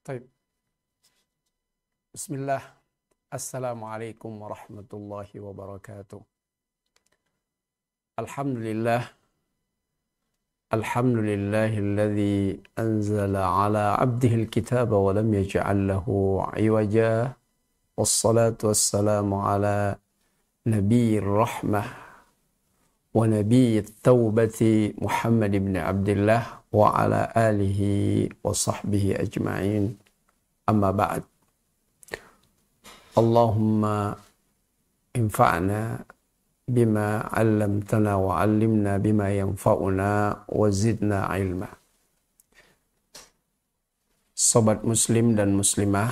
Taib. Bismillah. Assalamualaikum warahmatullahi wabarakatuh. Alhamdulillah. Alhamdulillahilladzi anzala ala abdihil kitaba wa lam yaj'al lahu 'iwaja. Wassalatu wassalamu ala nabiyyir rahmah wa nabiyyit taubati Muhammad ibn Abdullah wa ala alihi wa sahbihi ajma'in. Amma ba'd. Allahumma infa'na bima 'allamtana wa 'allimna bima yanfa'una wa zidna ilma. Sobat muslim dan muslimah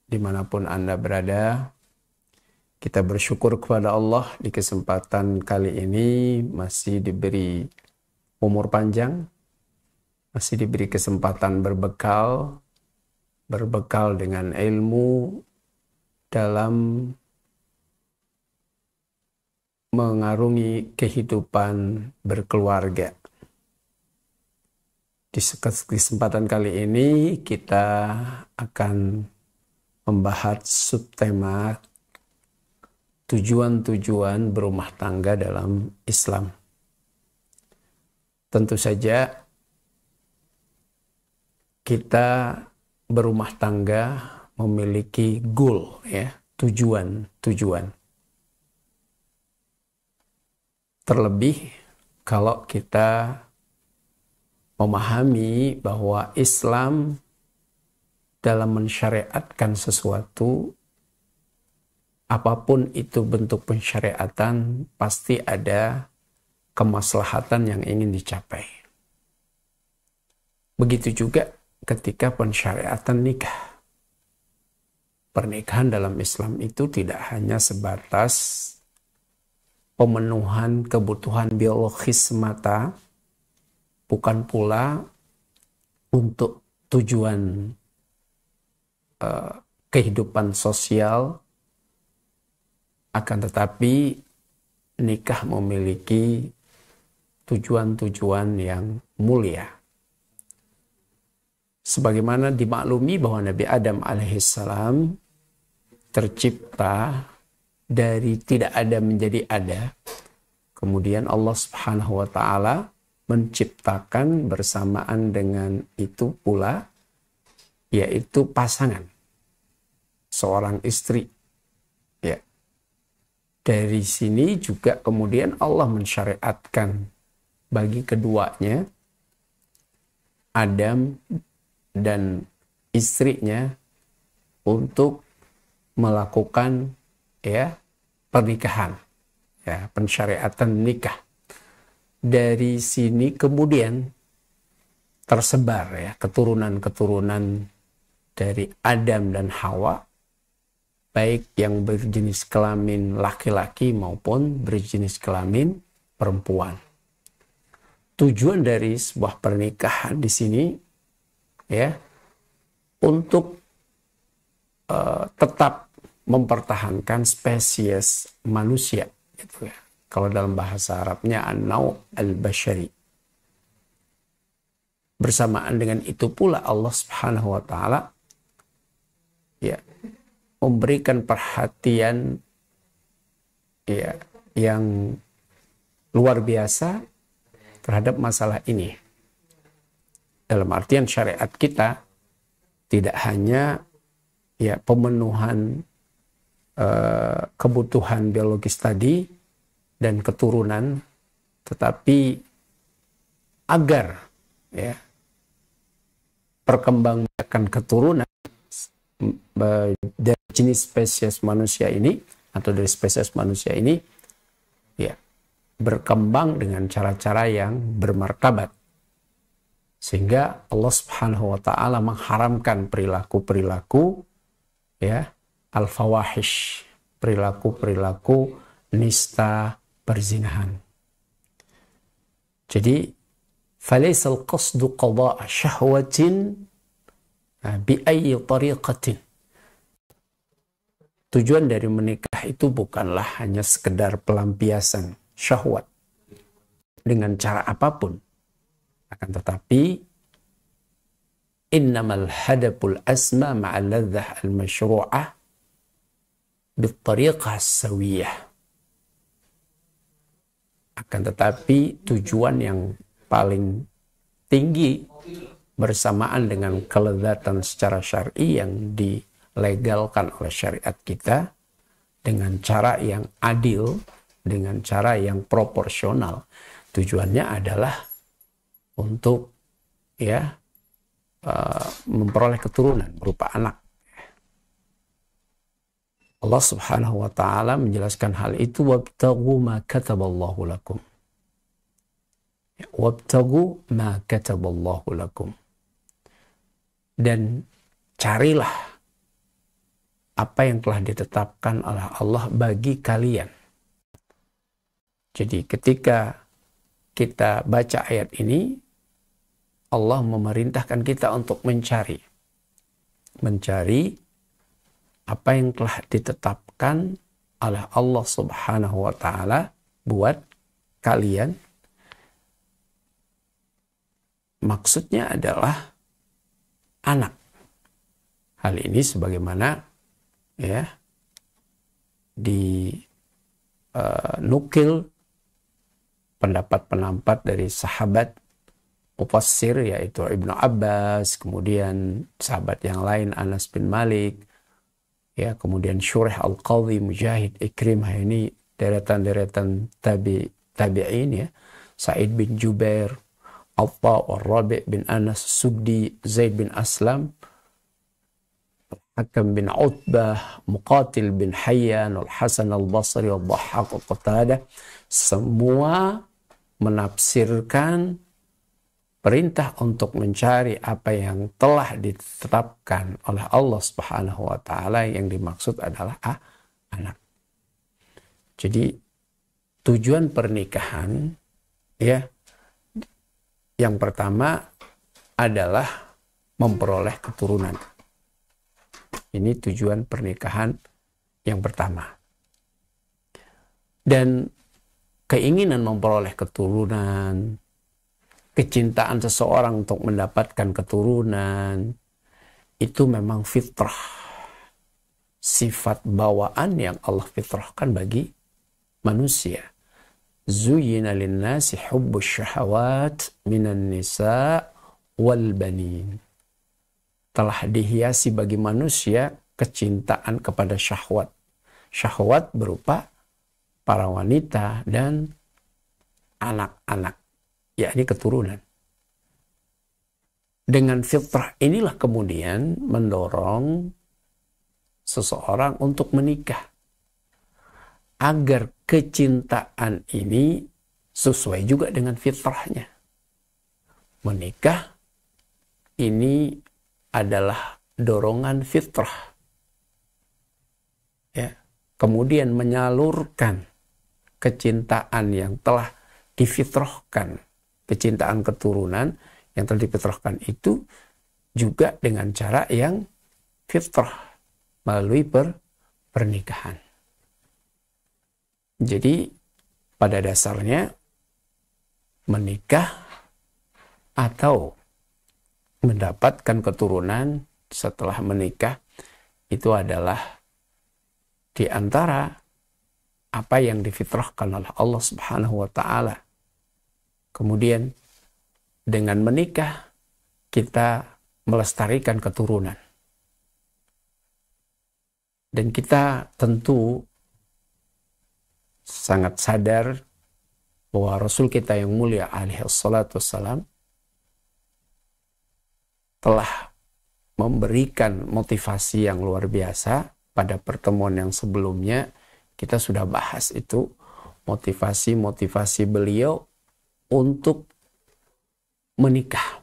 dimanapun Anda berada, kita bersyukur kepada Allah di kesempatan kali ini masih diberi umur panjang, masih diberi kesempatan berbekal dengan ilmu dalam mengarungi kehidupan berkeluarga. Di kesempatan kali ini kita akan membahas subtema tujuan-tujuan berumah tangga dalam Islam. Tentu saja kita berumah tangga memiliki goal, ya, tujuan. Terlebih kalau kita memahami bahwa Islam dalam mensyariatkan sesuatu, apapun itu bentuk pensyariatan, pasti ada kemaslahatan yang ingin dicapai. Begitu juga ketika pensyariatan nikah. Pernikahan dalam Islam itu tidak hanya sebatas pemenuhan kebutuhan biologis semata, bukan pula untuk tujuan kehidupan sosial, akan tetapi nikah memiliki tujuan-tujuan yang mulia. Sebagaimana dimaklumi bahwa Nabi Adam alaihissalam tercipta dari tidak ada menjadi ada. Kemudian Allah Subhanahu wa taala menciptakan bersamaan dengan itu pula, yaitu pasangan, seorang istri. Ya. Dari sini juga kemudian Allah mensyariatkan bagi keduanya, Adam dan istrinya, untuk melakukan, ya, pernikahan, ya, pensyariatan nikah. Dari sini kemudian tersebar, ya, keturunan-keturunan dari Adam dan Hawa, baik yang berjenis kelamin laki-laki maupun berjenis kelamin perempuan. Tujuan dari sebuah pernikahan di sini, ya, untuk tetap mempertahankan spesies manusia, gitu ya. Kalau dalam bahasa Arabnya an-naw' al-bashari. Bersamaan dengan itu pula Allah Subhanahu wa taala, ya, memberikan perhatian, ya, yang luar biasa terhadap masalah ini. Dalam artian syariat kita tidak hanya, ya, pemenuhan kebutuhan biologis tadi dan keturunan, tetapi agar, ya, perkembangan keturunan dari jenis spesies manusia ini atau dari spesies manusia ini, ya, berkembang dengan cara-cara yang bermartabat, sehingga Allah Subhanahu wa taala mengharamkan perilaku-perilaku, ya, al-fawahish, perilaku-perilaku nista, perzinahan. Jadi falaysa al-qasdu qada'a syahwatin bi ayyi tariqatin. Tujuan dari menikah itu bukanlah hanya sekedar pelampiasan syahwat dengan cara apapun, akan tetapi innamal hadapul asma ma'al ladzah al-masyru'ah bittariqah sawiyah. Akan tetapi tujuan yang paling tinggi bersamaan dengan kelezatan secara syar'i yang dilegalkan oleh syariat kita dengan cara yang adil, dengan cara yang proporsional. Tujuannya adalah untuk memperoleh keturunan berupa anak. Allah Subhanahu wa taala menjelaskan hal itu, wabtaghu ma kataballahu lakum. Wabtaghu ma kataballahu lakum. Dan carilah apa yang telah ditetapkan oleh Allah bagi kalian. Jadi ketika kita baca ayat ini, Allah memerintahkan kita untuk mencari apa yang telah ditetapkan oleh Allah Subhanahu wa taala buat kalian. Maksudnya adalah anak. Hal ini sebagaimana dinukil pendapat dari sahabat mufassir, yaitu Ibnu Abbas, kemudian sahabat yang lain Anas bin Malik, kemudian Syurih Al-Qadhi, Mujahid, Ikrimah, ini deretan tabi'in, Sa'id bin Jubair, Atta, Rabi' bin Anas, Suddi, Zaid bin Aslam, Hakam bin Utbah, Muqatil bin Hayyan, Al-Hasan Al-Basri, Al-Dhahhak, Al-Qatadah, semua menafsirkan perintah untuk mencari apa yang telah ditetapkan oleh Allah Subhanahu wa taala, yang dimaksud adalah anak. Jadi tujuan pernikahan yang pertama adalah memperoleh keturunan. Ini tujuan pernikahan yang pertama. Dan keinginan memperoleh keturunan, kecintaan seseorang untuk mendapatkan keturunan, itu memang fitrah. Sifat bawaan yang Allah fitrahkan bagi manusia. Zuyyina linnasi hubbus syahawat minan nisa wal banin. Telah dihiasi bagi manusia kecintaan kepada syahwat. Syahwat berupa para wanita dan anak-anak, yakni keturunan. Dengan fitrah inilah kemudian mendorong seseorang untuk menikah, agar kecintaan ini sesuai juga dengan fitrahnya. Menikah ini adalah dorongan fitrah. Kemudian menyalurkan kecintaan yang telah difitrahkan, kecintaan keturunan yang telah difitrahkan itu juga dengan cara yang fitrah, melalui pernikahan. Jadi pada dasarnya menikah atau mendapatkan keturunan setelah menikah itu adalah di antara apa yang difitrahkan oleh Allah Subhanahu wa taala. Kemudian dengan menikah kita melestarikan keturunan. Dan kita tentu sangat sadar bahwa Rasul kita yang mulia alaihi salatu wassalam telah memberikan motivasi yang luar biasa. Pada pertemuan yang sebelumnya kita sudah bahas itu, motivasi beliau untuk menikah.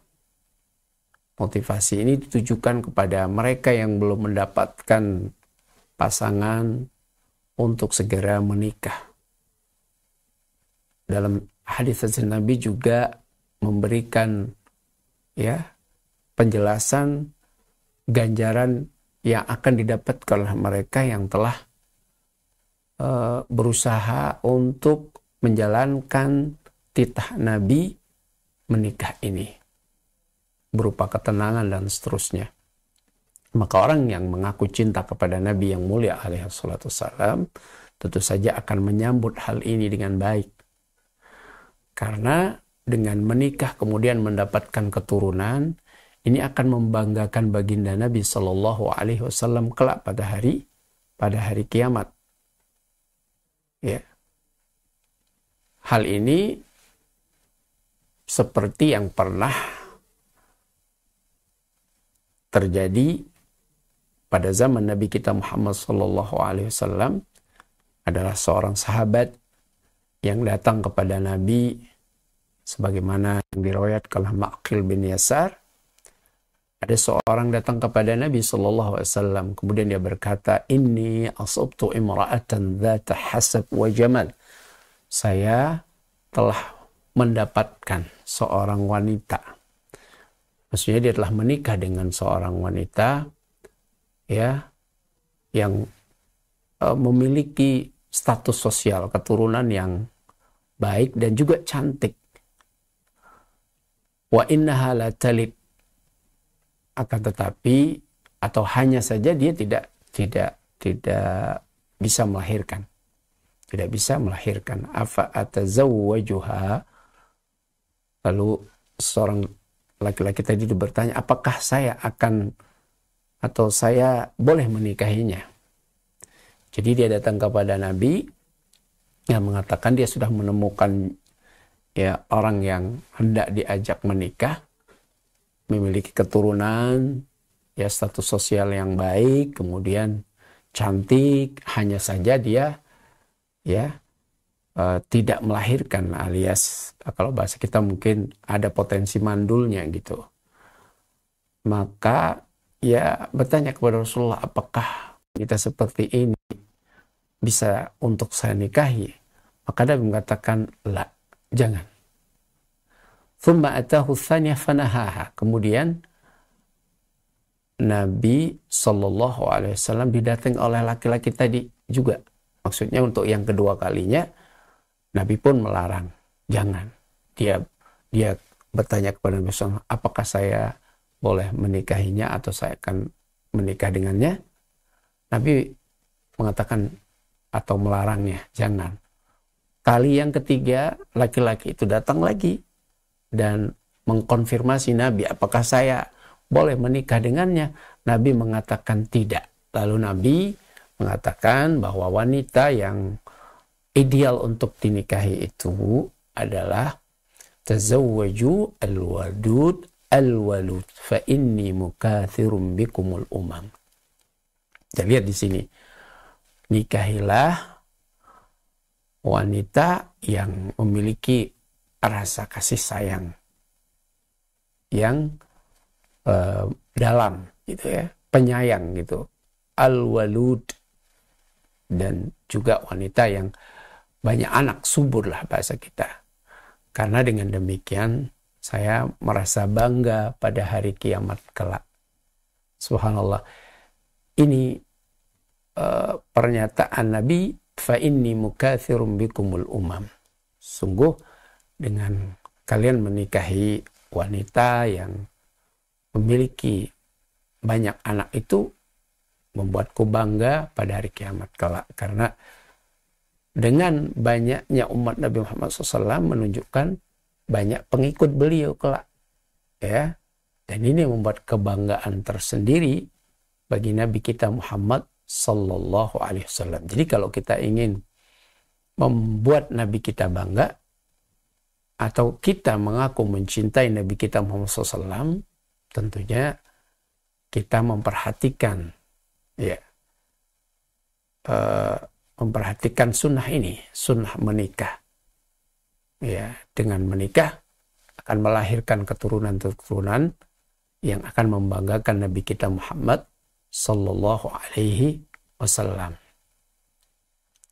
Motivasi ini ditujukan kepada mereka yang belum mendapatkan pasangan untuk segera menikah. Dalam hadis Nabi juga memberikan penjelasan ganjaran yang akan didapatkan oleh mereka yang telah berusaha untuk menjalankan titah Nabi menikah ini. berupa ketenangan dan seterusnya. Maka orang yang mengaku cinta kepada Nabi yang mulia alaihi salatu wassalam tentu saja akan menyambut hal ini dengan baik. Karena dengan menikah kemudian mendapatkan keturunan, ini akan membanggakan baginda Nabi Shallallahu Alaihi Wasallam kelak pada hari kiamat. Ya. Hal ini seperti yang pernah terjadi pada zaman Nabi kita Muhammad Shallallahu Alaihi Wasallam. Adalah seorang sahabat yang datang kepada Nabi sebagaimana yang diriwayatkan oleh Ma'qil bin Yasar. Ada seorang datang kepada Nabi Shallallahu Alaihi Wasallam, kemudian dia berkata, "Inni asabtu imra'atan dzata hasab wa jamal." Saya telah mendapatkan seorang wanita. Maksudnya dia telah menikah dengan seorang wanita ya yang memiliki status sosial, keturunan yang baik dan juga cantik. Wa innaha la talid. Akan tetapi atau hanya saja dia tidak bisa melahirkan. Tidak bisa melahirkan. Afa atazawwajuha. Lalu seorang laki-laki tadi bertanya, apakah saya akan atau saya boleh menikahinya? Jadi dia datang kepada Nabi yang mengatakan dia sudah menemukan ya orang yang hendak diajak menikah, memiliki keturunan, ya status sosial yang baik, kemudian cantik, hanya saja dia ya tidak melahirkan, alias kalau bahasa kita mungkin ada potensi mandulnya gitu. Maka ya bertanya kepada Rasulullah, apakah kita seperti ini bisa untuk saya nikahi? Maka dia mengatakan, la, jangan. Thumma atahu tsaniyah fanahaha. Kemudian Nabi Shallallahu Alaihi Wasallam didatangi oleh laki-laki tadi juga. Maksudnya untuk yang kedua kalinya Nabi pun melarang, jangan. Dia bertanya kepada Nabi SAW, apakah saya boleh menikahinya atau saya akan menikah dengannya? Nabi mengatakan atau melarangnya, jangan. Kali yang ketiga laki-laki itu datang lagi dan mengkonfirmasi Nabi, apakah saya boleh menikah dengannya? Nabi mengatakan tidak. Lalu Nabi mengatakan bahwa wanita yang ideal untuk dinikahi itu adalah tazawwaju al-wadud al-walud fa inni mukathirum bikumul umam. Kita lihat di sini. Nikahilah wanita yang memiliki rasa kasih sayang yang dalam gitu ya, penyayang gitu, al-walud, dan juga wanita yang banyak anak, subur lah bahasa kita. Karena dengan demikian saya merasa bangga pada hari kiamat kelak. Subhanallah. Ini pernyataan Nabi, fa inni mukathirum bikumul umam. Sungguh dengan kalian menikahi wanita yang memiliki banyak anak itu membuatku bangga pada hari kiamat kelak. Karena dengan banyaknya umat Nabi Muhammad SAW menunjukkan banyak pengikut beliau kelak. Ya. Dan ini membuat kebanggaan tersendiri bagi Nabi kita Muhammad Sallallahu Alaihi Wasallam. Jadi kalau kita ingin membuat Nabi kita bangga atau kita mengaku mencintai Nabi kita Muhammad SAW, tentunya kita memperhatikan ya memperhatikan sunnah ini, sunnah menikah. Ya, dengan menikah akan melahirkan keturunan-keturunan yang akan membanggakan Nabi kita Muhammad Sallallahu Alaihi Wasallam.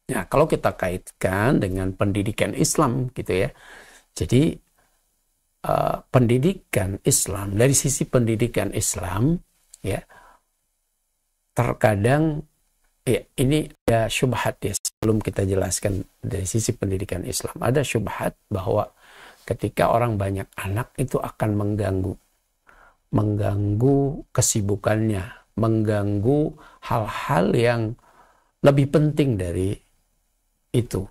Ya, kalau kita kaitkan dengan pendidikan Islam gitu ya. Jadi pendidikan Islam, dari sisi pendidikan Islam ya, terkadang ya ini ada syubhat ya, sebelum kita jelaskan dari sisi pendidikan Islam. Ada syubhat bahwa ketika orang banyak anak itu akan mengganggu. mengganggu kesibukannya, mengganggu hal-hal yang lebih penting dari itu.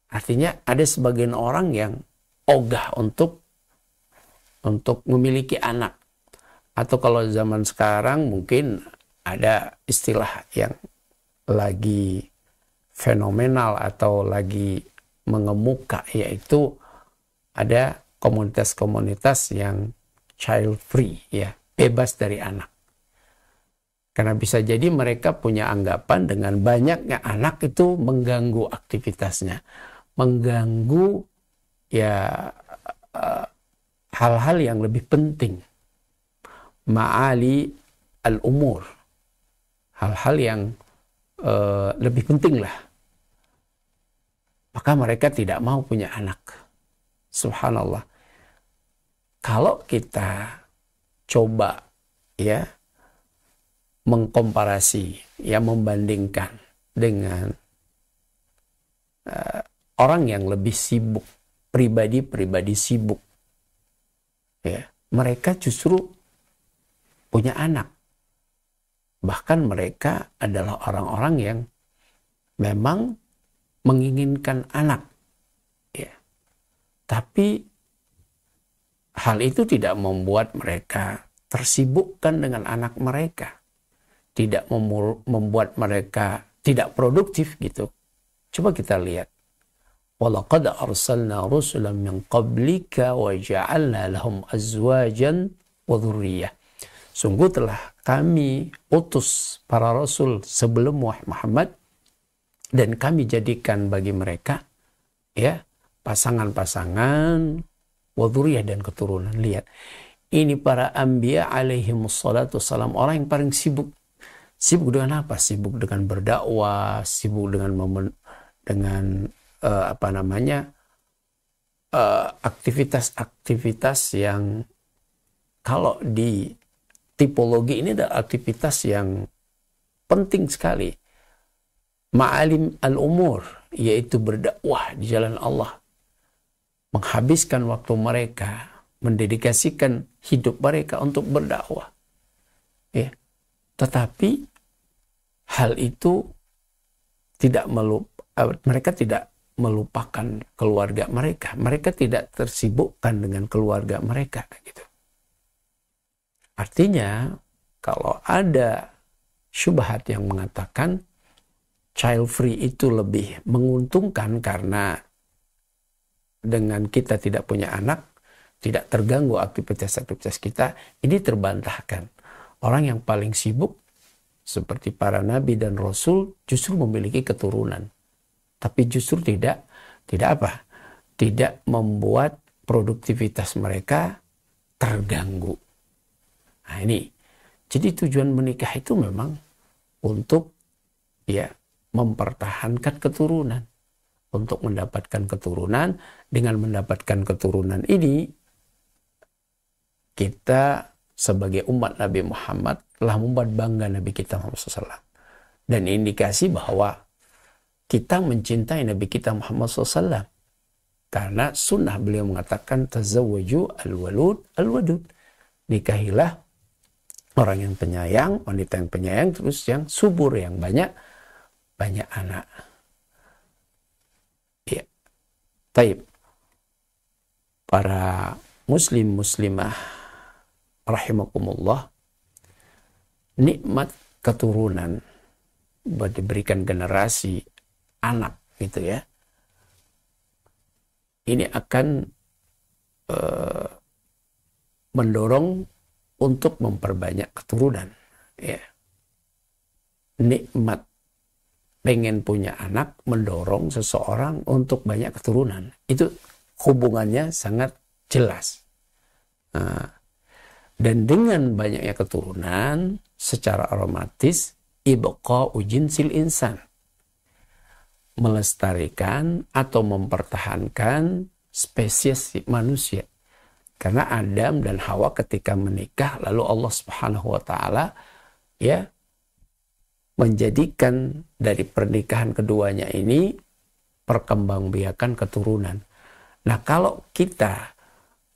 Artinya ada sebagian orang yang ogah untuk memiliki anak. Atau kalau zaman sekarang mungkin ada istilah yang lagi fenomenal atau lagi mengemuka, yaitu ada komunitas-komunitas yang child free, ya, bebas dari anak. Karena bisa jadi mereka punya anggapan dengan banyaknya anak itu mengganggu aktivitasnya, mengganggu ya hal-hal yang lebih penting, ma'ali al-umur, hal-hal yang lebih penting lah. Maka mereka tidak mau punya anak. Subhanallah. Kalau kita coba ya mengkomparasi, ya membandingkan dengan orang yang lebih sibuk, pribadi-pribadi sibuk, ya, mereka justru punya anak. Bahkan mereka adalah orang-orang yang memang menginginkan anak, ya. Tapi hal itu tidak membuat mereka tersibukkan dengan anak mereka, tidak membuat mereka tidak produktif gitu. Coba kita lihat. وَلَقَدْ أَرْسَلْنَا رُسُلًا مِنْ قَبْلِكَ وَجَعَلْنَا لَهُمْ أَزْوَاجًا وَذُرِّيَّةً. Sungguh telah kami utus para rasul sebelum Muhammad, dan kami jadikan bagi mereka ya pasangan-pasangan, wadhuriyah, dan keturunan. Lihat, ini para anbiya alaihimussalatu wassalam, orang yang paling sibuk. Sibuk dengan apa? Sibuk dengan berdakwah, sibuk dengan aktivitas-aktivitas yang kalau di tipologi ini adalah aktivitas yang penting sekali. Ma'alim al-umur, yaitu berdakwah di jalan Allah. Menghabiskan waktu mereka, mendedikasikan hidup mereka untuk berdakwah. Ya. Tetapi hal itu mereka tidak melupakan keluarga mereka. Mereka tidak tersibukkan dengan keluarga mereka gitu. Artinya, kalau ada syubhat yang mengatakan child free itu lebih menguntungkan karena dengan kita tidak punya anak, tidak terganggu aktivitas-aktivitas kita, ini terbantahkan. Orang yang paling sibuk seperti para nabi dan rasul justru memiliki keturunan. Tapi justru tidak membuat produktivitas mereka terganggu. Nah ini, jadi tujuan menikah itu memang untuk ya mempertahankan keturunan. Untuk mendapatkan keturunan, dengan mendapatkan keturunan ini, kita sebagai umat Nabi Muhammad telah membuat bangga Nabi kita Muhammad SAW. Dan indikasi bahwa kita mencintai Nabi kita Muhammad SAW. Karena sunnah beliau mengatakan, tazawwaju al-walud al-wadud. Nikahilah orang yang penyayang, wanita yang penyayang, terus yang subur, yang banyak anak. Ya. Taib. Para muslimah rahimakumullah, nikmat keturunan, diberikan generasi anak gitu ya, ini akan mendorong untuk memperbanyak keturunan ya. Nikmat pengen punya anak mendorong seseorang untuk banyak keturunan, itu hubungannya sangat jelas. Dan dengan banyaknya keturunan, secara otomatis ibqa'u jinsil insan, melestarikan atau mempertahankan spesies manusia. Karena Adam dan Hawa ketika menikah, lalu Allah Subhanahu wa taala ya menjadikan dari pernikahan keduanya ini perkembangbiakan keturunan. Nah, kalau kita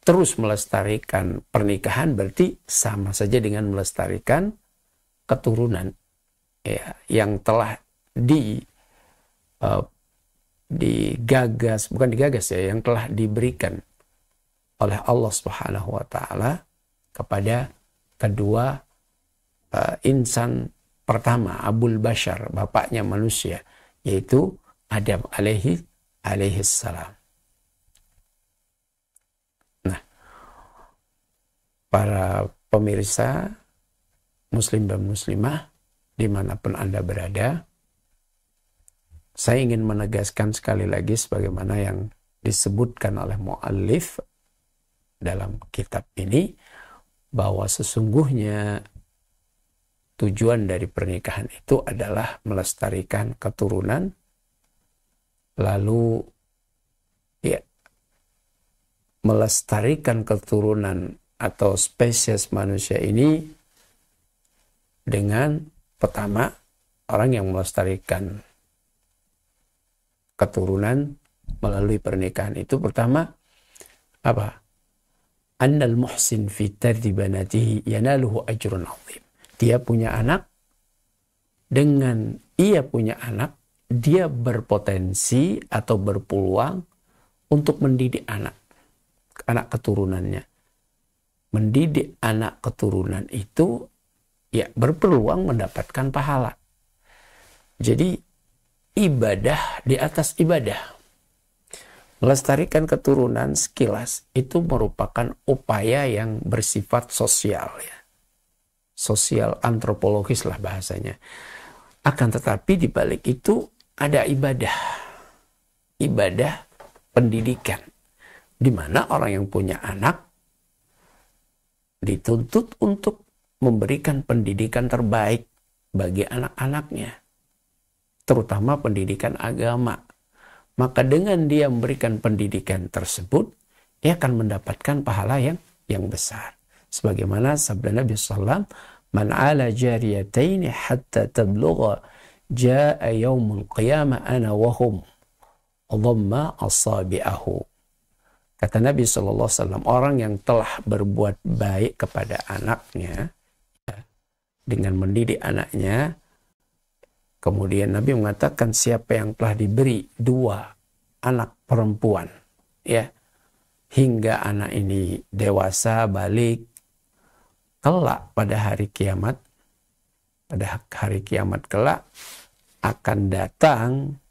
terus melestarikan pernikahan berarti sama saja dengan melestarikan keturunan, ya, yang telah digagas, bukan digagas ya, yang telah diberikan oleh Allah Subhanahu wa taala kepada kedua insan pertama, Abul Bashar, bapaknya manusia, yaitu Adam alaihi salam. Nah, para pemirsa muslim dan muslimah dimanapun Anda berada, saya ingin menegaskan sekali lagi sebagaimana yang disebutkan oleh muallif dalam kitab ini, bahwa sesungguhnya tujuan dari pernikahan itu adalah melestarikan keturunan, lalu ya, melestarikan keturunan atau spesies manusia ini dengan pertama, orang yang melestarikan keturunan melalui pernikahan itu pertama apa? Annal muhsin fi tardi banatihi yanaluhu ajrun azim. Dia punya anak, dengan ia punya anak, dia berpotensi atau berpeluang untuk mendidik anak keturunannya. Mendidik anak keturunan itu ya berpeluang mendapatkan pahala. Jadi ibadah di atas ibadah. Melestarikan keturunan sekilas itu merupakan upaya yang bersifat sosial, ya. Sosial antropologis lah bahasanya. Akan tetapi di balik itu ada ibadah. Ibadah pendidikan. Di mana orang yang punya anak dituntut untuk memberikan pendidikan terbaik bagi anak-anaknya. Terutama pendidikan agama. Maka dengan dia memberikan pendidikan tersebut, dia akan mendapatkan pahala yang besar. Sebagaimana sabda Nabi SAW, "Man ala jariyataini hatta tablugha jaa yaumul qiyamah ana wahum dhamma asabi'ahu." Kata Nabi SAW, orang yang telah berbuat baik kepada anaknya, dengan mendidik anaknya, kemudian Nabi mengatakan siapa yang telah diberi 2 anak perempuan, ya, hingga anak ini dewasa, balik, kelak pada hari kiamat kelak akan datang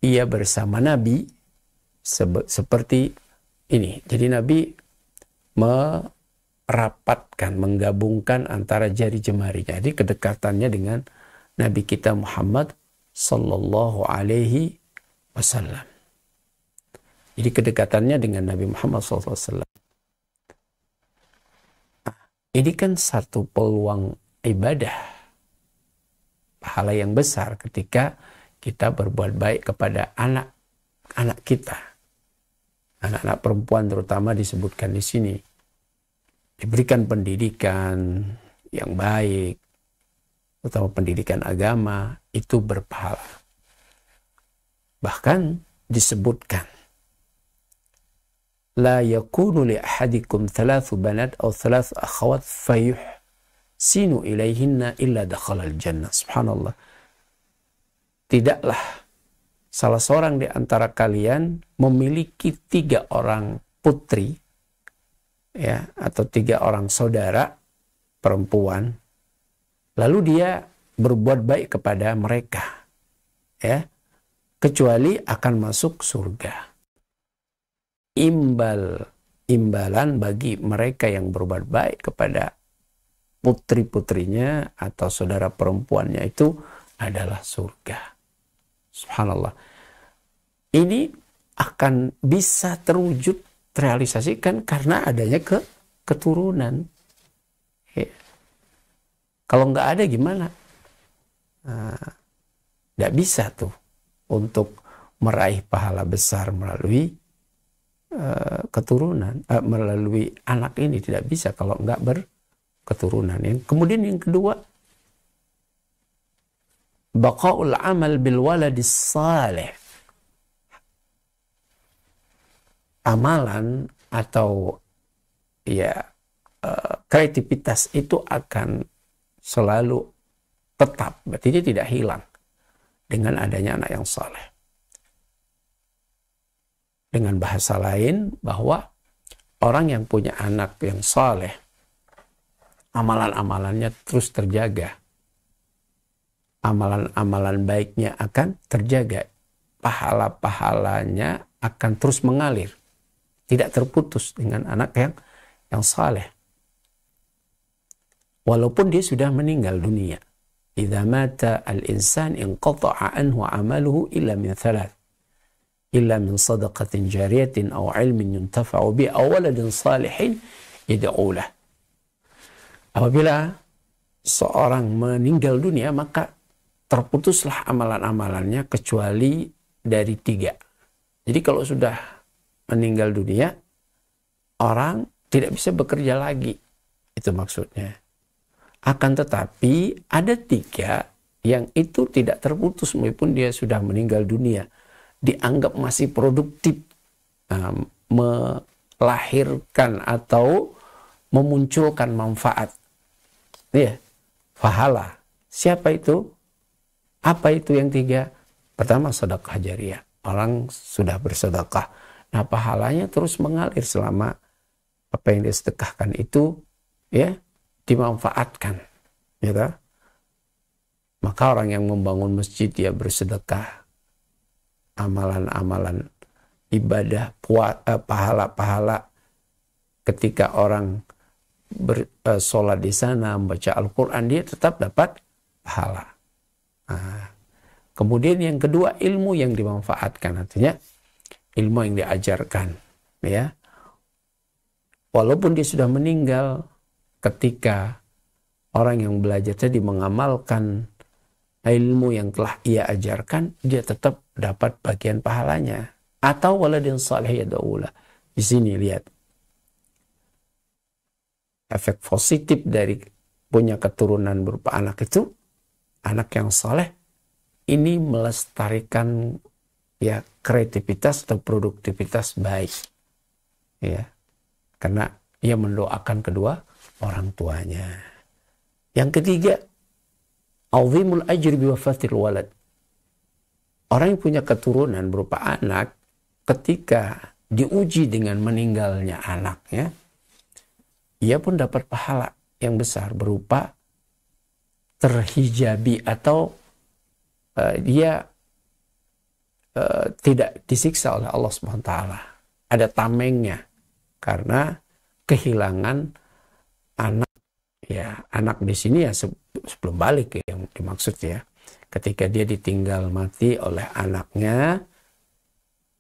ia bersama Nabi seperti ini. Jadi Nabi merapatkan, menggabungkan antara jari jemarinya. Jadi kedekatannya dengan Nabi kita Muhammad sallallahu alaihi wasallam. Jadi kedekatannya dengan Nabi Muhammad sallallahu alaihi wasallam. Ini kan satu peluang ibadah, pahala yang besar ketika kita berbuat baik kepada anak-anak kita. Anak-anak perempuan terutama disebutkan di sini. Diberikan pendidikan yang baik, terutama pendidikan agama, itu berpahala. Bahkan disebutkan, la yakunu li ahadikum 3 banat atau 3 akhawat fayuhsinu ilaihinna illa dakhalal jannah. Subhanallah. Tidaklah salah seorang di antara kalian memiliki 3 orang putri, ya, atau 3 orang saudara perempuan, lalu dia berbuat baik kepada mereka, ya, kecuali akan masuk surga. Imbalan bagi mereka yang berbuat baik kepada putri-putrinya atau saudara perempuannya itu adalah surga. Subhanallah. Ini akan bisa terrealisasikan karena adanya keturunan. Ya. Kalau nggak ada gimana? Nggak bisa tuh untuk meraih pahala besar melalui keturunan, melalui anak ini tidak bisa kalau nggak berketurunan. Kemudian yang kedua, baqaul amal bil waladis salih. Amalan atau ya kreativitas itu akan selalu tetap, berarti dia tidak hilang dengan adanya anak yang saleh. Dengan bahasa lain, bahwa orang yang punya anak yang saleh, amalan-amalannya terus terjaga. Amalan-amalan baiknya akan terjaga. Pahala-pahalanya akan terus mengalir. Tidak terputus dengan anak yang saleh. Walaupun dia sudah meninggal dunia. Idza mata al-insan inqata'a anhu 'amaluhu illa min thalath. Illa min sadaqatin jariyatin aw 'ilmin yuntafa'u bihi aw waladin salihin yad'u lahu. Apabila seorang meninggal dunia, maka terputuslah amalan-amalannya kecuali dari 3. Jadi kalau sudah meninggal dunia, orang tidak bisa bekerja lagi. Itu maksudnya. Akan tetapi ada 3 yang itu tidak terputus meskipun dia sudah meninggal dunia. Dianggap masih produktif, melahirkan atau memunculkan manfaat. Ya, pahala. Siapa itu? Apa itu yang 3? Pertama, sedekah jariyah. Orang sudah bersedekah. Nah, pahalanya terus mengalir selama apa yang disedekahkan itu ya dimanfaatkan. Gitu. Maka orang yang membangun masjid, dia bersedekah. Amalan-amalan ibadah, pahala-pahala ketika orang sholat di sana, membaca Al-Quran, dia tetap dapat pahala. Nah, kemudian yang kedua, ilmu yang dimanfaatkan, artinya ilmu yang diajarkan, ya. Walaupun dia sudah meninggal, ketika orang yang belajar tadi mengamalkan ilmu yang telah ia ajarkan, dia tetap dapat bagian pahalanya. Atau waladin salih yad'u lahu. Di sini lihat efek positif dari punya keturunan berupa anak itu. Anak yang saleh ini melestarikan ya kreativitas atau produktivitas baik, ya, karena ia mendoakan kedua orang tuanya. Yang ketiga, azimul ajri bi wafatil walad. Orang yang punya keturunan berupa anak, ketika diuji dengan meninggalnya anaknya, ia pun dapat pahala yang besar berupa terhijabi atau dia tidak disiksa oleh Allah SWT. Ada tamengnya karena kehilangan anak. Ya, anak di sini ya sebelum balik ya, yang dimaksud ya. Ketika dia ditinggal mati oleh anaknya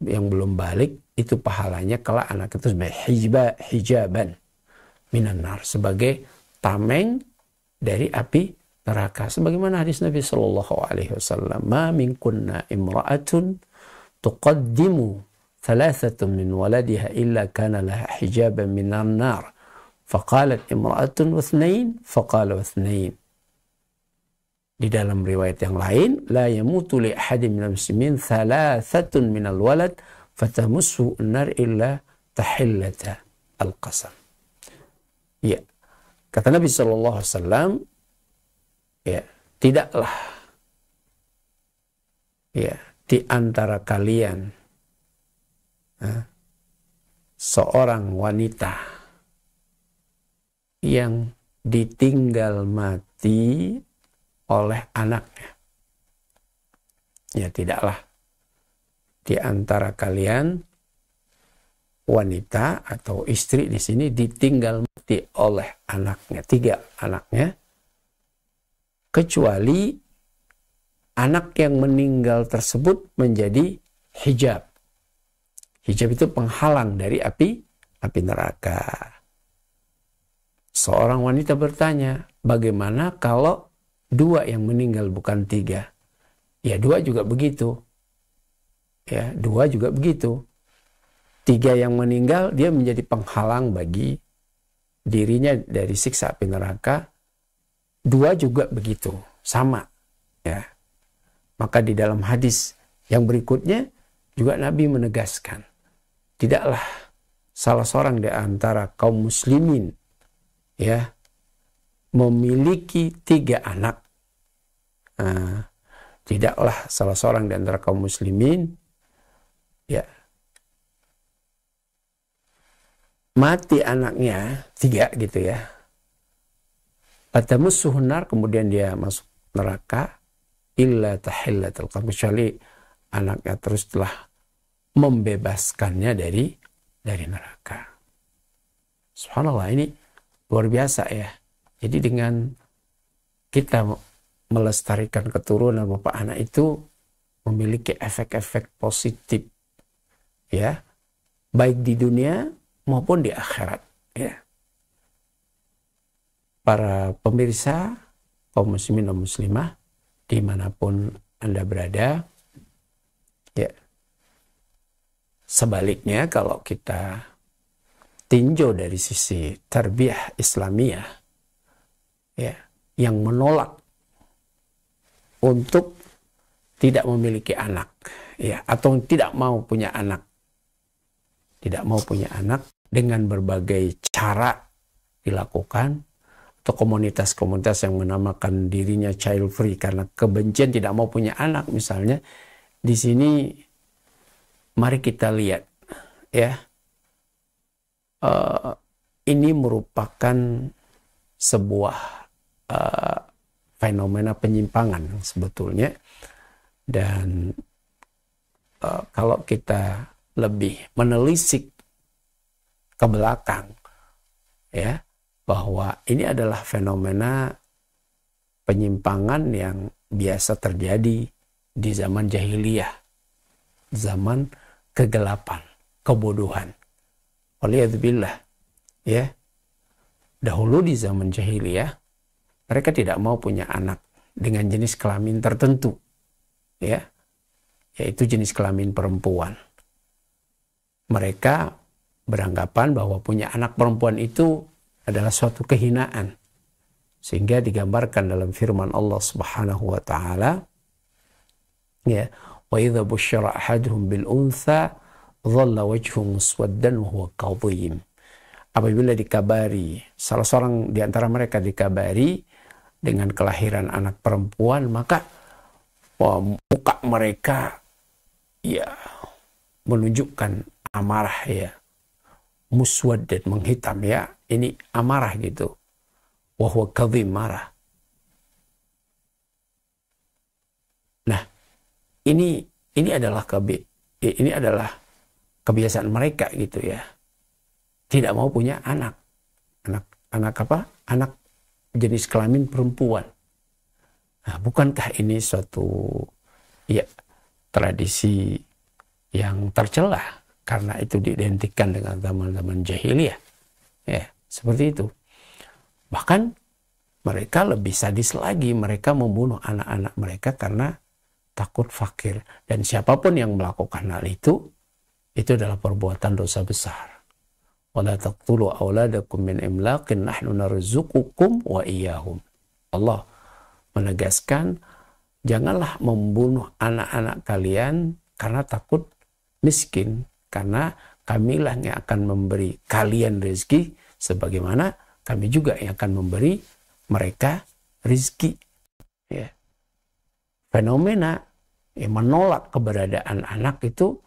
yang belum balik, itu pahalanya kalau anak itu sebagai hijaban minan nar, sebagai tameng dari api neraka. Sebagaimana hadis Nabi sallallahu alaihi wasallam, "Ma minkunna imra'atun tuqaddimu thalathatun min waladiha illa kana laha hijaban minan nar." Faqalat imra'atun wathnain, faqala wathnain. Di dalam riwayat yang lain, la yamutu li ahadin minal muslimin thalathatun minal walad fatamussu an-nar illa tahillata al-qasam. Ya. Kata Nabi sallallahu alaihi wasallam, ya, tidaklah ya di antara kalian seorang wanita yang ditinggal mati oleh anaknya. Ya, tidaklah di antara kalian wanita atau istri di sini ditinggal mati oleh anaknya, 3 anaknya, kecuali anak yang meninggal tersebut menjadi hijab. Hijab itu penghalang dari api neraka. Seorang wanita bertanya, bagaimana kalau 2 yang meninggal bukan 3? Ya, 2 juga begitu. Ya, 2 juga begitu. 3 yang meninggal, dia menjadi penghalang bagi dirinya dari siksa api neraka. 2 juga begitu, sama. Ya. Maka di dalam hadis yang berikutnya juga Nabi menegaskan, tidaklah salah seorang di antara kaum muslimin ya memiliki 3 anak, tidaklah salah seorang di antara kaum muslimin ya mati anaknya 3 gitu ya, fatamussuhun nar, kemudian dia masuk neraka, illa tahillatul qam, kecuali anaknya terus telah membebaskannya dari neraka. Subhanallah, ini luar biasa ya. Jadi dengan kita melestarikan keturunan bapak anak itu memiliki efek-efek positif ya, baik di dunia maupun di akhirat ya. Para pemirsa kaum muslimin dan muslimah dimanapun Anda berada ya, sebaliknya kalau kita tinjau dari sisi tarbiyah Islamiyah ya, yang menolak untuk tidak memiliki anak ya, atau tidak mau punya anak dengan berbagai cara dilakukan, atau komunitas-komunitas yang menamakan dirinya child free karena kebencian tidak mau punya anak misalnya. Di sini mari kita lihat ya, ini merupakan sebuah fenomena penyimpangan sebetulnya. Dan kalau kita lebih menelisik ke belakang ya, bahwa ini adalah fenomena penyimpangan yang biasa terjadi di zaman jahiliyah, zaman kegelapan, kebodohan. Waliyadzubillah ya, dahulu di zaman jahiliyah mereka tidak mau punya anak dengan jenis kelamin tertentu ya, yaitu jenis kelamin perempuan. Mereka beranggapan bahwa punya anak perempuan itu adalah suatu kehinaan, sehingga digambarkan dalam firman Allah Subhanahu wa taala ya, wa idza busyira ahaduhum bil untha dhalla wajhuhu muswaddan wa huwa kadhim. Apabila dikabari, salah seorang di antara mereka dikabari dengan kelahiran anak perempuan, maka muka mereka ya menunjukkan amarah ya, muswaddan, menghitam ya, ini amarah gitu, wa huwa kadhim, marah. Nah, ini adalah kebiasaan mereka gitu ya, tidak mau punya anak jenis kelamin perempuan. Nah, bukankah ini suatu ya tradisi yang tercela karena itu diidentikan dengan zaman-zaman jahiliyah ya, seperti itu. Bahkan mereka lebih sadis lagi, mereka membunuh anak-anak mereka karena takut fakir, dan siapapun yang melakukan hal itu adalah perbuatan dosa besar. Wala taqtulu auladakum min imlaqin nahnu narzuqukum wa iyyahum. Allah menegaskan, janganlah membunuh anak-anak kalian karena takut miskin, karena kamilah yang akan memberi kalian rezeki sebagaimana kami juga yang akan memberi mereka rezeki ya. Fenomena yang menolak keberadaan anak itu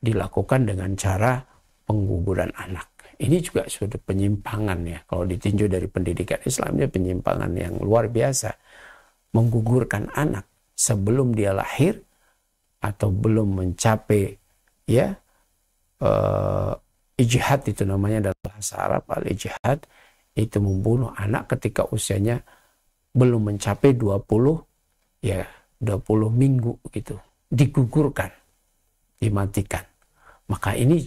dilakukan dengan cara pengguguran anak. Ini juga suatu penyimpangan ya, kalau ditinjau dari pendidikan Islam, ini penyimpangan yang luar biasa. Menggugurkan anak sebelum dia lahir atau belum mencapai ya ijtihad, itu namanya dalam bahasa Arab al-ijtihad, itu membunuh anak ketika usianya belum mencapai 20 minggu gitu, digugurkan, dimatikan. Maka ini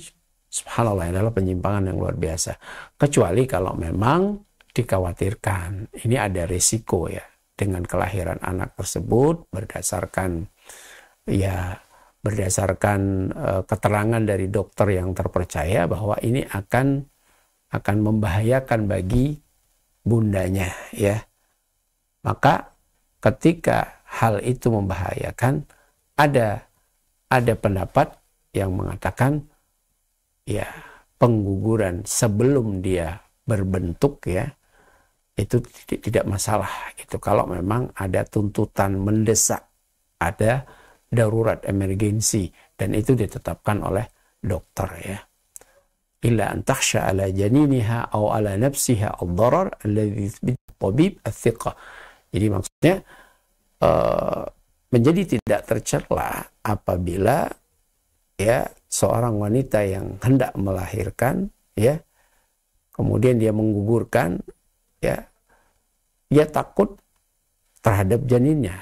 subhanallah adalah penyimpangan yang luar biasa. Kecuali kalau memang dikhawatirkan ini ada resiko ya dengan kelahiran anak tersebut berdasarkan keterangan dari dokter yang terpercaya bahwa ini akan membahayakan bagi bundanya ya. Maka ketika hal itu membahayakan, ada pendapat yang mengatakan ya pengguguran sebelum dia berbentuk ya, itu tidak masalah. Itu kalau memang ada tuntutan mendesak, ada darurat emergensi, dan itu ditetapkan oleh dokter ya. Illa an takhsha ala janiniha aw ala nafsiha ad-darar alladhi yuthbit tabib ats-thiqah. Jadi maksudnya menjadi tidak tercela apabila ya seorang wanita yang hendak melahirkan ya, kemudian dia menggugurkan ya, dia takut terhadap janinnya,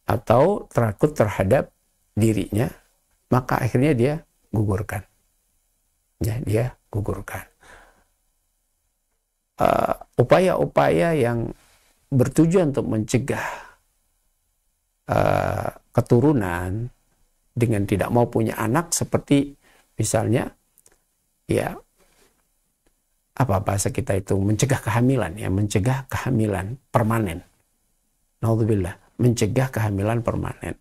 atau takut terhadap dirinya, maka akhirnya dia gugurkan. Ya, dia gugurkan. Upaya-upaya yang bertujuan untuk mencegah keturunan dengan tidak mau punya anak, seperti misalnya ya apa bahasa kita itu, mencegah kehamilan ya, mencegah kehamilan permanen. Naudzubillah, mencegah kehamilan permanen.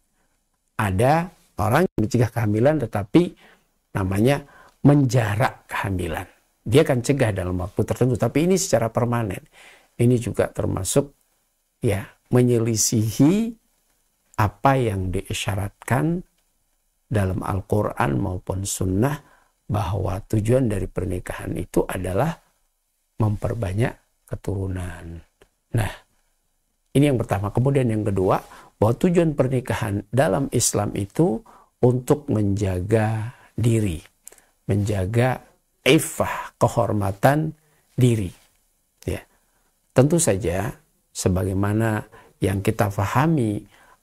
Ada orang yang mencegah kehamilan tetapi namanya menjarak kehamilan. Dia akan cegah dalam waktu tertentu, tapi ini secara permanen. Ini juga termasuk ya menyelisihi apa yang diisyaratkan dalam Al-Quran maupun Sunnah, bahwa tujuan dari pernikahan itu adalah memperbanyak keturunan. Nah, ini yang pertama. Kemudian yang kedua, bahwa tujuan pernikahan dalam Islam itu untuk menjaga diri, menjaga iffah, kehormatan diri. Ya. Tentu saja, sebagaimana yang kita fahami,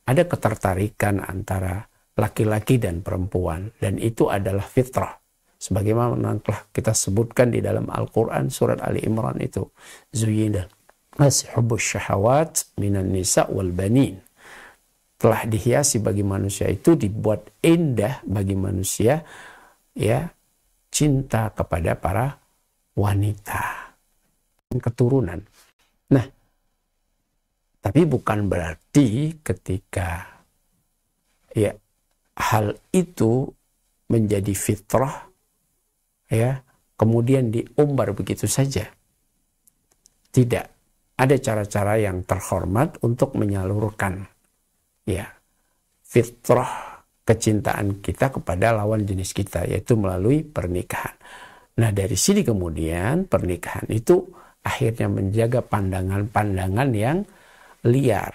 ada ketertarikan antara laki-laki dan perempuan, dan itu adalah fitrah. Sebagaimana telah kita sebutkan di dalam Al-Quran surat Ali Imran itu, Zuyina hubbus syahawat minan nisa wal banin. Telah dihiasi bagi manusia itu, dibuat indah bagi manusia ya, cinta kepada para wanita, keturunan. Nah, tapi bukan berarti ketika ya hal itu menjadi fitrah ya, kemudian diumbar begitu saja. Tidak. Ada cara-cara yang terhormat untuk menyalurkan ya fitrah kecintaan kita kepada lawan jenis kita, yaitu melalui pernikahan. Nah, dari sini kemudian pernikahan itu akhirnya menjaga pandangan-pandangan yang liar.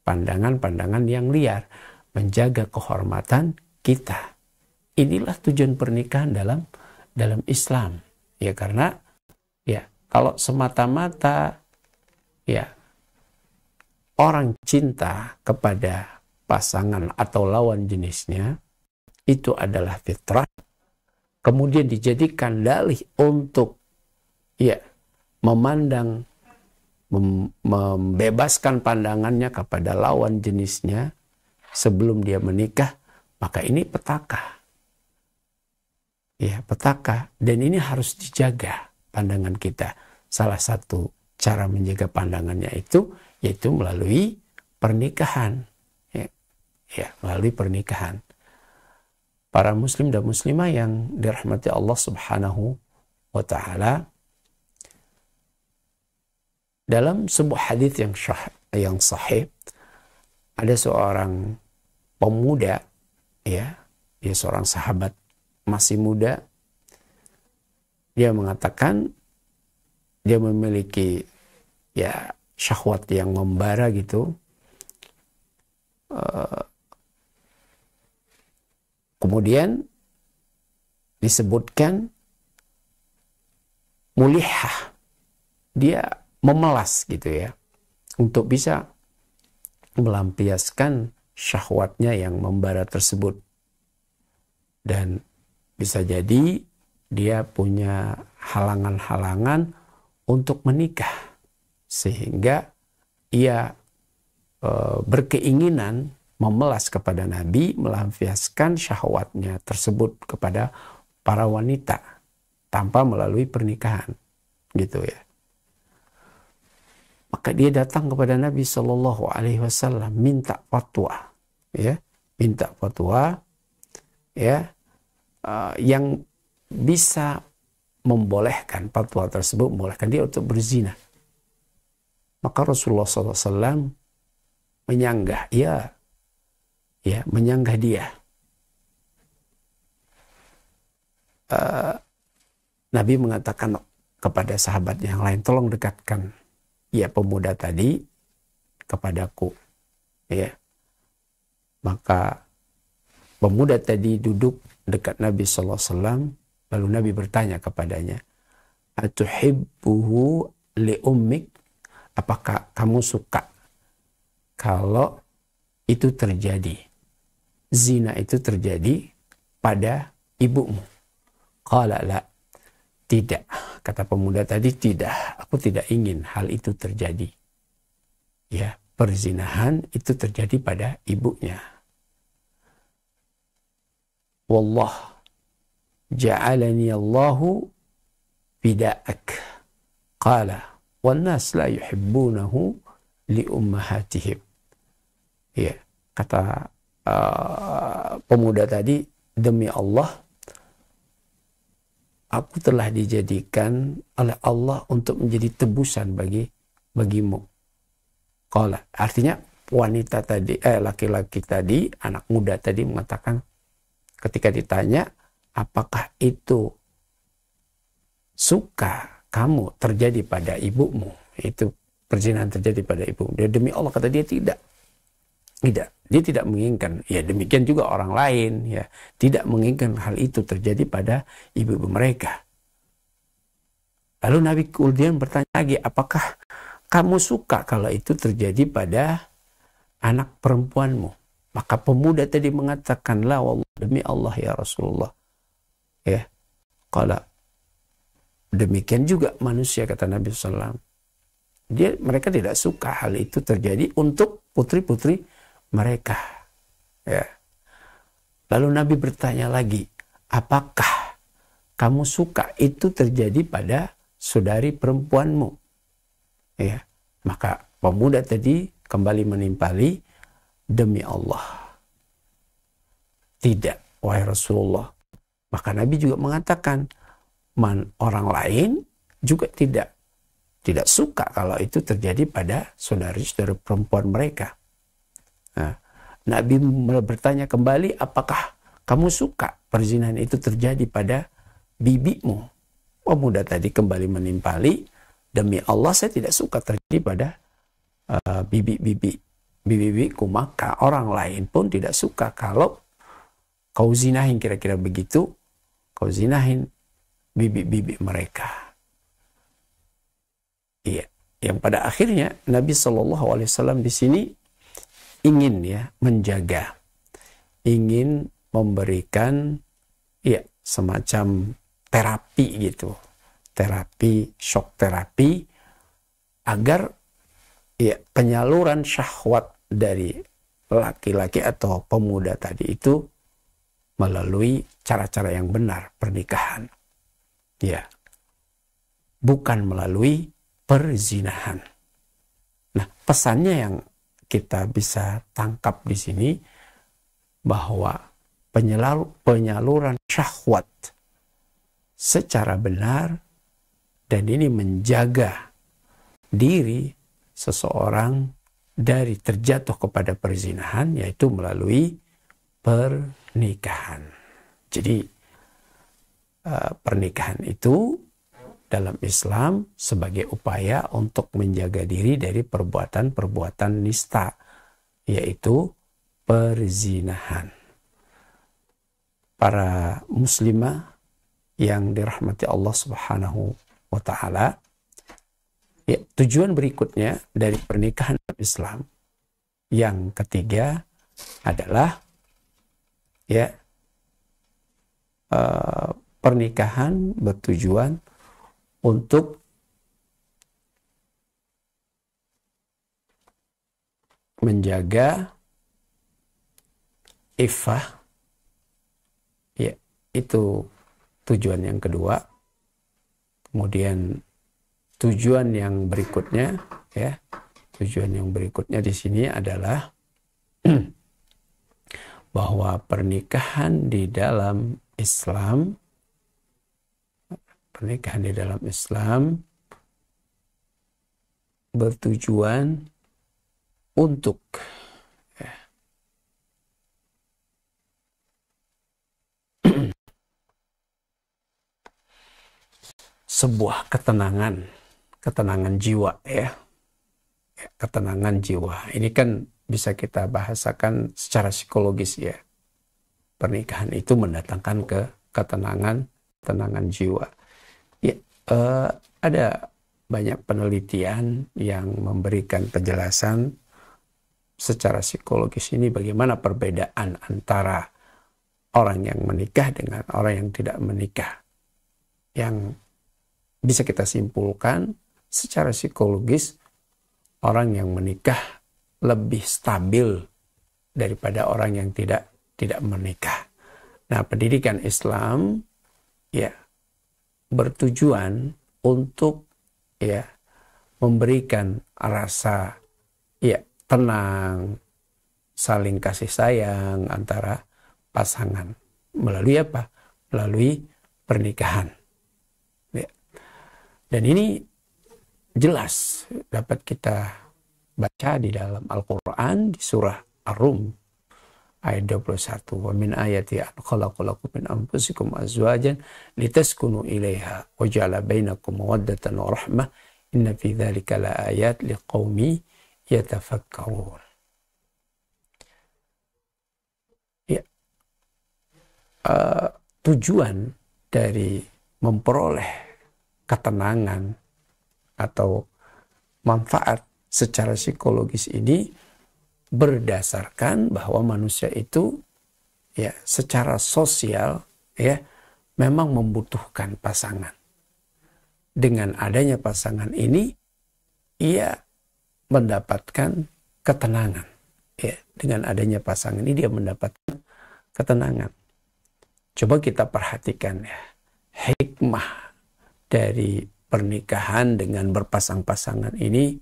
Pandangan-pandangan yang liar. Menjaga kehormatan kita. Inilah tujuan pernikahan dalam Islam. Ya, karena ya kalau semata-mata ya orang cinta kepada pasangan atau lawan jenisnya, itu adalah fitrah, kemudian dijadikan dalih untuk ya memandang, membebaskan pandangannya kepada lawan jenisnya sebelum dia menikah, maka ini petaka. Ya, petaka. Dan ini harus dijaga pandangan kita. Salah satu cara menjaga pandangannya itu yaitu melalui pernikahan. Ya, melalui pernikahan. Para muslim dan muslimah yang dirahmati Allah Subhanahu wa taala, dalam sebuah hadis yang sahih, ada seorang pemuda ya, dia seorang sahabat masih muda, dia mengatakan dia memiliki ya syahwat yang membara gitu. Kemudian disebutkan mulihah, dia memelas gitu ya, untuk bisa melampiaskan syahwatnya yang membara tersebut. Dan bisa jadi dia punya halangan-halangan untuk menikah, sehingga ia berkeinginan memelas kepada Nabi, melampiaskan syahwatnya tersebut kepada para wanita tanpa melalui pernikahan, gitu ya. Maka dia datang kepada Nabi Shallallahu Alaihi Wasallam minta fatwa, ya, minta fatwa, ya, yang bisa membolehkan, fatwa tersebut membolehkan dia untuk berzina. Maka Rasulullah SAW menyanggah, menyanggah dia. Nabi mengatakan kepada sahabat yang lain, tolong dekatkan pemuda tadi kepadaku. Ya. Maka pemuda tadi duduk dekat Nabi SAW, lalu Nabi bertanya kepadanya, atuhibbuhu li ummik? Apakah kamu suka kalau itu terjadi, zina itu terjadi pada ibumu? Qala la, tidak. Kata pemuda tadi, tidak. Aku tidak ingin hal itu terjadi. Ya, perzinahan itu terjadi pada ibunya. Wallah ja'alani Allahu fida'ak. Qala wannas la yuhibbunahu li ummahatihim. Ya, kata pemuda tadi, demi Allah, aku telah dijadikan oleh Allah untuk menjadi tebusan bagimu. Qala, artinya wanita tadi, laki-laki tadi, anak muda tadi mengatakan, ketika ditanya, apakah itu suka kamu terjadi pada ibumu? Itu perzinahan terjadi pada ibumu. Dia demi Allah, kata dia, tidak. Tidak. Dia tidak menginginkan. Ya demikian juga orang lain. Ya tidak menginginkan hal itu terjadi pada ibu-ibu mereka. Lalu Nabi kemudian bertanya lagi, apakah kamu suka kalau itu terjadi pada anak perempuanmu? Maka pemuda tadi mengatakan, la wallah, demi Allah ya Rasulullah. Ya, kalau demikian juga manusia, kata Nabi SAW. Mereka tidak suka hal itu terjadi untuk putri-putri mereka. Ya. Lalu Nabi bertanya lagi, apakah kamu suka itu terjadi pada saudari perempuanmu? Ya. Maka pemuda tadi kembali menimpali, demi Allah, tidak, wahai Rasulullah. Maka Nabi juga mengatakan, orang lain juga tidak suka kalau itu terjadi pada saudari-saudari perempuan mereka. Nah, Nabi bertanya kembali, apakah kamu suka perzinahan itu terjadi pada bibimu? Pemuda tadi kembali menimpali, demi Allah saya tidak suka terjadi pada bibiku. Maka orang lain pun tidak suka kalau kau zinahin, kira-kira begitu, kau zinahin bibi-bibi mereka. Iya, yang pada akhirnya Nabi SAW di sini ingin menjaga, ingin memberikan semacam terapi gitu, terapi, shock terapi, agar penyaluran syahwat dari laki-laki atau pemuda tadi itu melalui cara-cara yang benar, pernikahan. Ya, bukan melalui perzinahan. Nah, pesannya yang kita bisa tangkap di sini, bahwa penyaluran syahwat secara benar, dan ini menjaga diri seseorang dari terjatuh kepada perzinahan, yaitu melalui pernikahan. Jadi pernikahan itu dalam Islam sebagai upaya untuk menjaga diri dari perbuatan-perbuatan nista, yaitu perzinahan. Para muslimah yang dirahmati Allah Subhanahu wa taala, tujuan berikutnya dari pernikahan Islam yang ketiga adalah pernikahan bertujuan untuk menjaga iffah, itu tujuan yang kedua. Kemudian tujuan yang berikutnya, tujuan yang berikutnya di sini adalah bahwa pernikahan di dalam Islam, pernikahan di dalam Islam bertujuan untuk sebuah ketenangan jiwa, ya. Ketenangan jiwa. Ini kan bisa kita bahasakan secara psikologis, ya. Pernikahan itu mendatangkan ketenangan jiwa. Ya, ada banyak penelitian yang memberikan penjelasan secara psikologis ini bagaimana perbedaan antara orang yang menikah dengan orang yang tidak menikah. Yang bisa kita simpulkan secara psikologis, orang yang menikah lebih stabil daripada orang yang tidak menikah. Nah, pendidikan Islam ya bertujuan untuk ya memberikan rasa ya tenang, saling kasih sayang antara pasangan melalui apa? Melalui pernikahan. Ya. Dan ini jelas dapat kita baca di dalam Al-Quran di surah Ar-Rum ayat 21. Wa min ayati an khalaqalakum min anfusikum azwajan litaskunu ilaiha wa ja'ala bainakum mawaddatan wa rahmah inna fi dzalika laayat liqaumi yatafakkarun. Ya. Tujuan dari memperoleh ketenangan atau manfaat secara psikologis ini berdasarkan bahwa manusia itu ya secara sosial ya memang membutuhkan pasangan. Dengan adanya pasangan ini ia mendapatkan ketenangan. Ya, dengan adanya pasangan ini dia mendapatkan ketenangan. Coba kita perhatikan ya hikmah dari pernikahan dengan berpasang-pasangan ini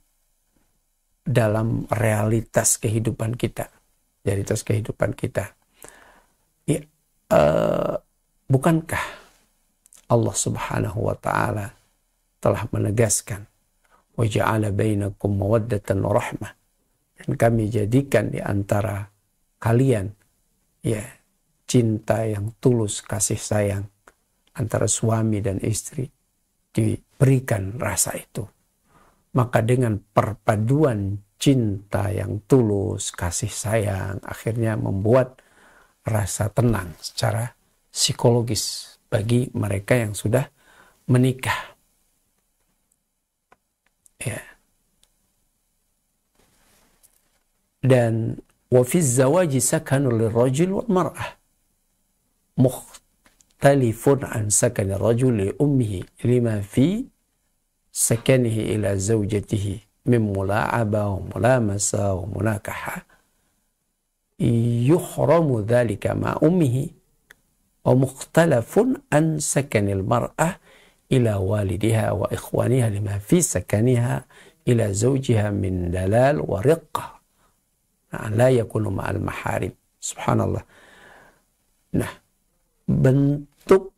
dalam realitas kehidupan kita. Realitas kehidupan kita. Ya, bukankah Allah Subhanahu wa Ta'ala telah menegaskan wa ja'ala bainakum mawaddatan wa rahmah, dan kami jadikan di antara kalian ya cinta yang tulus, kasih sayang antara suami dan istri, diberikan rasa itu. Maka dengan perpaduan cinta yang tulus, kasih sayang, akhirnya membuat rasa tenang secara psikologis bagi mereka yang sudah menikah. Ya. Dan wa fi zawaji sakanu lirrajul wal mar'ah mukhtalifun an sakani rajul li ummihi lima fi sakanihi ila zawjatihi min mula'aba wa mulamasa wa munakaha yuhramu dhalika ma ummihi wa mukhtalafun an sakanil mar'ah ila walidiha wa ikhwaniha lima fi sakaniha ila zawjiha min dalal wa riqqah la yakunu ma'al maharim. Subhanallah. Nah, bentuk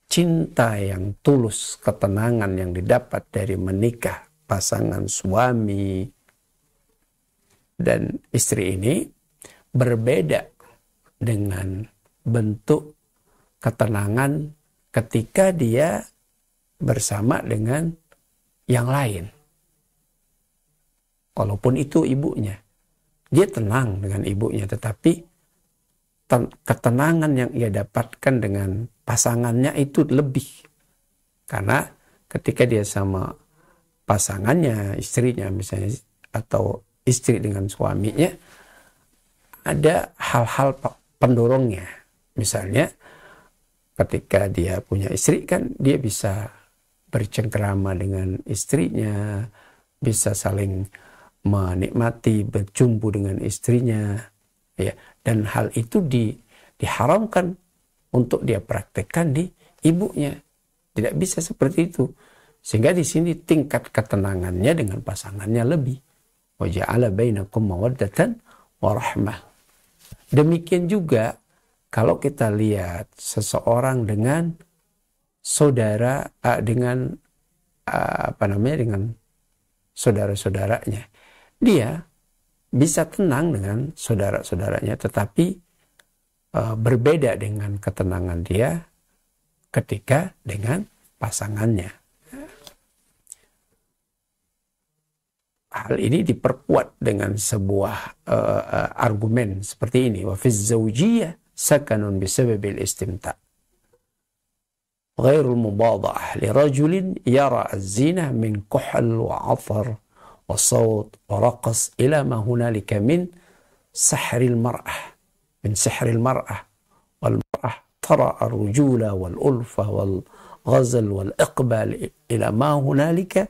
cinta yang tulus, ketenangan yang didapat dari menikah pasangan suami dan istri ini berbeda dengan bentuk ketenangan ketika dia bersama dengan yang lain. Walaupun itu ibunya, dia tenang dengan ibunya, tetapi ketenangan yang ia dapatkan dengan pasangannya itu lebih. Karena ketika dia sama pasangannya, istrinya misalnya, atau istri dengan suaminya, ada hal-hal pendorongnya. Misalnya ketika dia punya istri kan dia bisa bercengkerama dengan istrinya, bisa saling menikmati, berjumpa dengan istrinya, ya. Dan hal itu diharamkan untuk dia praktekkan di ibunya. Tidak bisa seperti itu. Sehingga di sini tingkat ketenangannya dengan pasangannya lebih. Wa ja'ala bainakum mawaddatan wa rahmah. Demikian juga kalau kita lihat seseorang dengan saudara, dengan dengan saudara-saudaranya, dia bisa tenang dengan saudara-saudaranya, tetapi berbeda dengan ketenangan dia ketika dengan pasangannya. Hal ini diperkuat dengan sebuah argumen seperti ini. Wa fi zawjiyah sakanun bisababil istimta' ghairul mubada'ah li rajulin yara az-zina min kuhl wa 'athar wa sawt wa raqas ila ma hunalika min sahril mar'ah, min sahril mar'ah wal mar'ah tara ar-rujula wal ulfa wal ghazal wal iqbal ila ma hunalika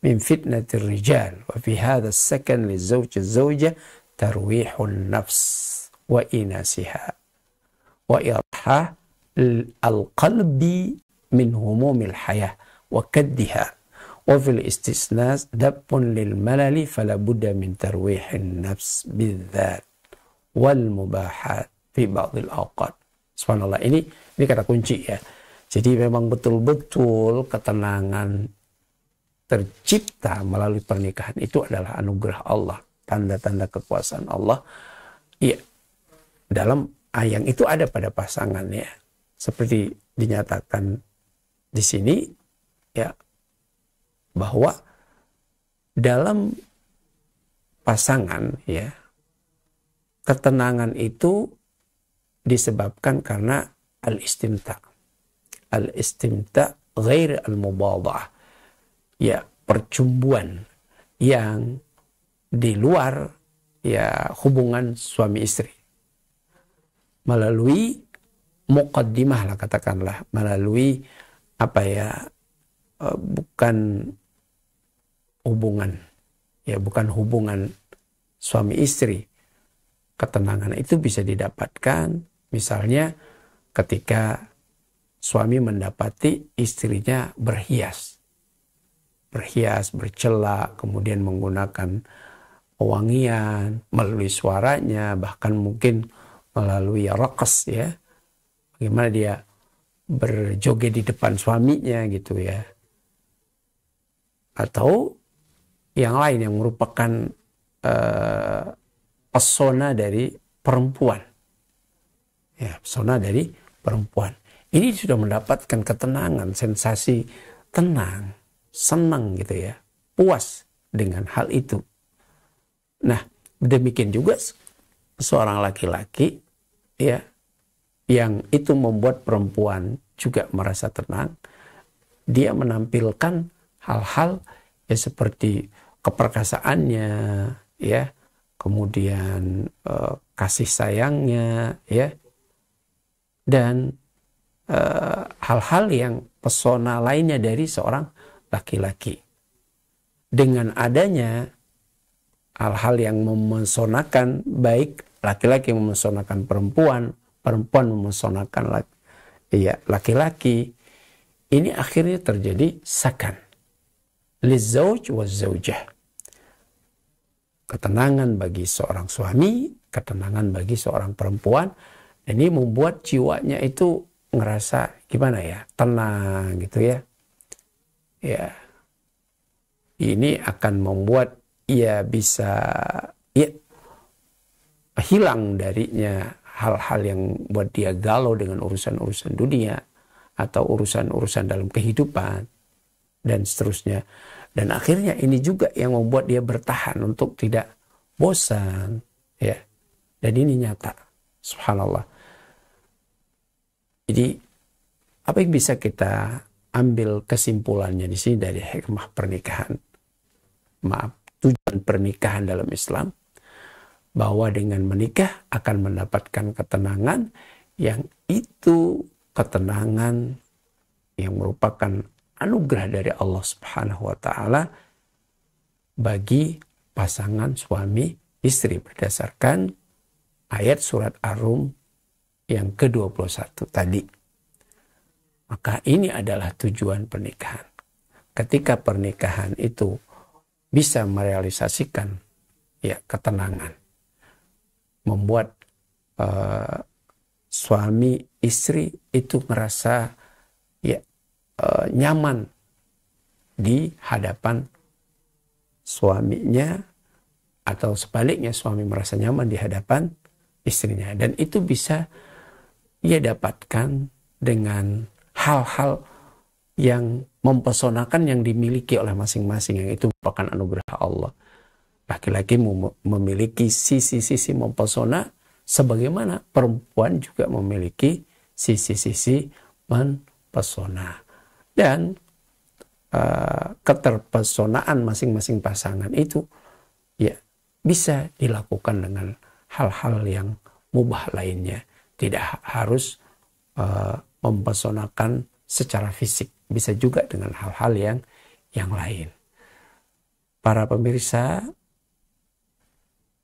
من فتنة الرجال وفي هذا السكن للزوج الزوجة ترويح النفس وإناسها وإراحة القلب من هموم الحياة وكدها وفي الاستثناء دب للملل فلا بد من ترويح النفس بالذات والمباحات في بعض الأوقات. Subhanallah, ini kata kunci ya. Jadi memang betul-betul ketenangan tercipta melalui pernikahan itu adalah anugerah Allah, tanda-tanda kekuasaan Allah. Ya, dalam yang itu ada pada pasangannya, seperti dinyatakan di sini, ya, bahwa dalam pasangan, ya, ketenangan itu disebabkan karena al-istimta'. Al-istimta' ghair al-mubada'ah. Ya, percumbuan yang di luar ya hubungan suami istri, melalui muqaddimah lah katakanlah, melalui bukan hubungan suami istri. Ketenangan itu bisa didapatkan misalnya ketika suami mendapati istrinya berhias, bercela, kemudian menggunakan pewangian melalui suaranya, bahkan mungkin melalui raqas, ya, bagaimana dia berjoget di depan suaminya gitu ya, atau yang lain yang merupakan pesona dari perempuan, ya, pesona dari perempuan. Ini sudah mendapatkan ketenangan, sensasi tenang, senang gitu ya, puas dengan hal itu. Nah, demikian juga seorang laki-laki, ya, yang itu membuat perempuan juga merasa tenang. Dia menampilkan hal-hal ya seperti keperkasaannya, ya, kemudian kasih sayangnya, ya, dan hal-hal yang pesona lainnya dari seorang laki-laki. Dengan adanya hal-hal yang memesonakan, baik laki-laki memesonakan perempuan, perempuan memesonakan laki-laki, ini akhirnya terjadi sakan lizauj wa zaujah. Ketenangan bagi seorang suami, ketenangan bagi seorang perempuan. Ini membuat jiwanya itu ngerasa gimana ya, tenang gitu ya. Ya, ini akan membuat ia bisa hilang darinya hal-hal yang buat dia galau dengan urusan-urusan dunia atau urusan-urusan dalam kehidupan dan seterusnya. Dan akhirnya ini juga yang membuat dia bertahan untuk tidak bosan, ya. Dan ini nyata, subhanallah. Jadi apa yang bisa kita ambil kesimpulannya di sini dari hikmah pernikahan? Tujuan pernikahan dalam Islam, bahwa dengan menikah akan mendapatkan ketenangan yang itu ketenangan yang merupakan anugerah dari Allah Subhanahu wa taala bagi pasangan suami istri berdasarkan ayat surat Ar-Rum yang ke-21 tadi. Maka ini adalah tujuan pernikahan. Ketika pernikahan itu bisa merealisasikan ya ketenangan, membuat suami istri itu merasa ya nyaman di hadapan suaminya, atau sebaliknya suami merasa nyaman di hadapan istrinya. Dan itu bisa ia dapatkan dengan hal-hal yang mempesonakan yang dimiliki oleh masing-masing, yang itu merupakan anugerah Allah. Laki-laki memiliki sisi-sisi mempesona, sebagaimana perempuan juga memiliki sisi-sisi mempesona. Dan keterpesonaan masing-masing pasangan itu ya bisa dilakukan dengan hal-hal yang mubah lainnya. Tidak harus mempesonakan secara fisik, bisa juga dengan hal-hal yang lain. Para pemirsa,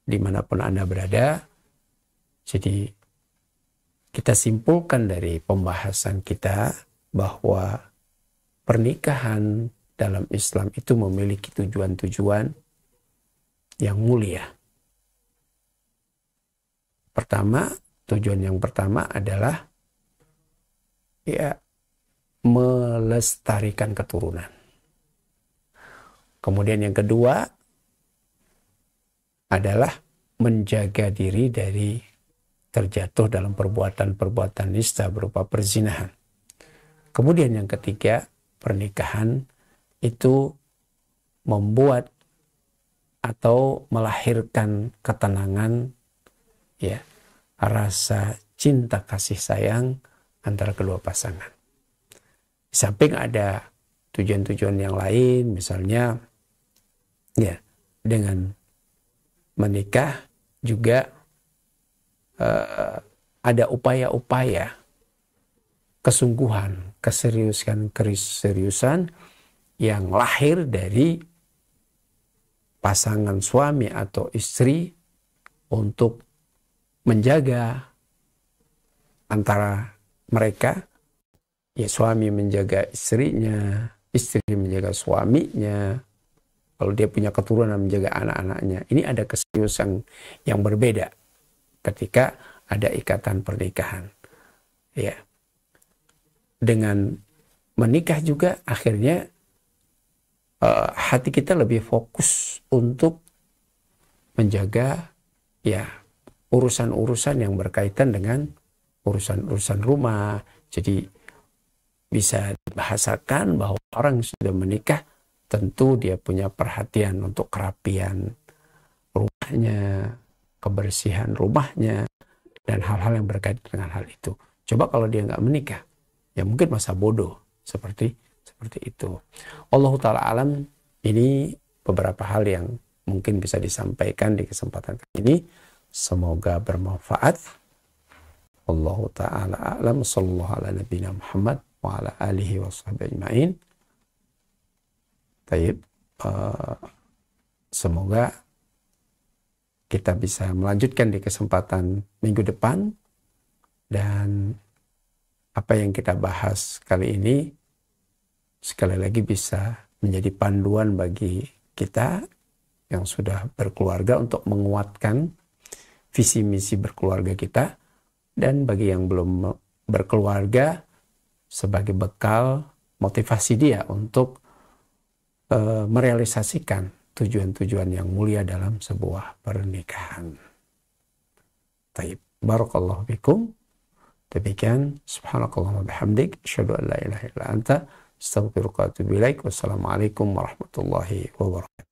dimanapun Anda berada, jadi kita simpulkan dari pembahasan kita bahwa pernikahan dalam Islam itu memiliki tujuan-tujuan yang mulia. Tujuan yang pertama adalah ya melestarikan keturunan. Kemudian yang kedua adalah menjaga diri dari terjatuh dalam perbuatan-perbuatan nista berupa perzinahan. Kemudian yang ketiga, pernikahan itu membuat atau melahirkan ketenangan, ya, rasa cinta kasih sayang antara kedua pasangan. Di samping ada tujuan-tujuan yang lain, misalnya ya dengan menikah juga ada upaya-upaya kesungguhan, keseriusan yang lahir dari pasangan suami atau istri untuk menjaga antara mereka, ya suami menjaga istrinya, istri menjaga suaminya, kalau dia punya keturunan menjaga anak-anaknya. Ini ada keseriusan yang berbeda ketika ada ikatan pernikahan. Ya. Dengan menikah juga akhirnya hati kita lebih fokus untuk menjaga ya urusan-urusan yang berkaitan dengan urusan-urusan rumah. Jadi bisa dibahasakan bahwa orang yang sudah menikah tentu dia punya perhatian untuk kerapian rumahnya, kebersihan rumahnya, dan hal-hal yang berkaitan dengan hal itu. Coba kalau dia nggak menikah, ya mungkin masa bodoh seperti itu. Allah Ta'ala alam, ini beberapa hal yang mungkin bisa disampaikan di kesempatan kali ini. Semoga bermanfaat. Allah Ta'ala alam. Sallallahu ala nabiyina Muhammad wa ala alihi wa sahbihi ajma'in. Taib, semoga kita bisa melanjutkan di kesempatan minggu depan, dan apa yang kita bahas kali ini sekali lagi bisa menjadi panduan bagi kita yang sudah berkeluarga untuk menguatkan visi misi berkeluarga kita, dan bagi yang belum berkeluarga sebagai bekal motivasi dia untuk merealisasikan tujuan-tujuan yang mulia dalam sebuah pernikahan. Taib. Barakallahu fikum. Demikian, subhanakallahumma bihamdik, asyhadu an la ilaha illa anta, astaghfiruka wa atubu ilaik. Wassalamualaikum warahmatullahi wabarakatuh.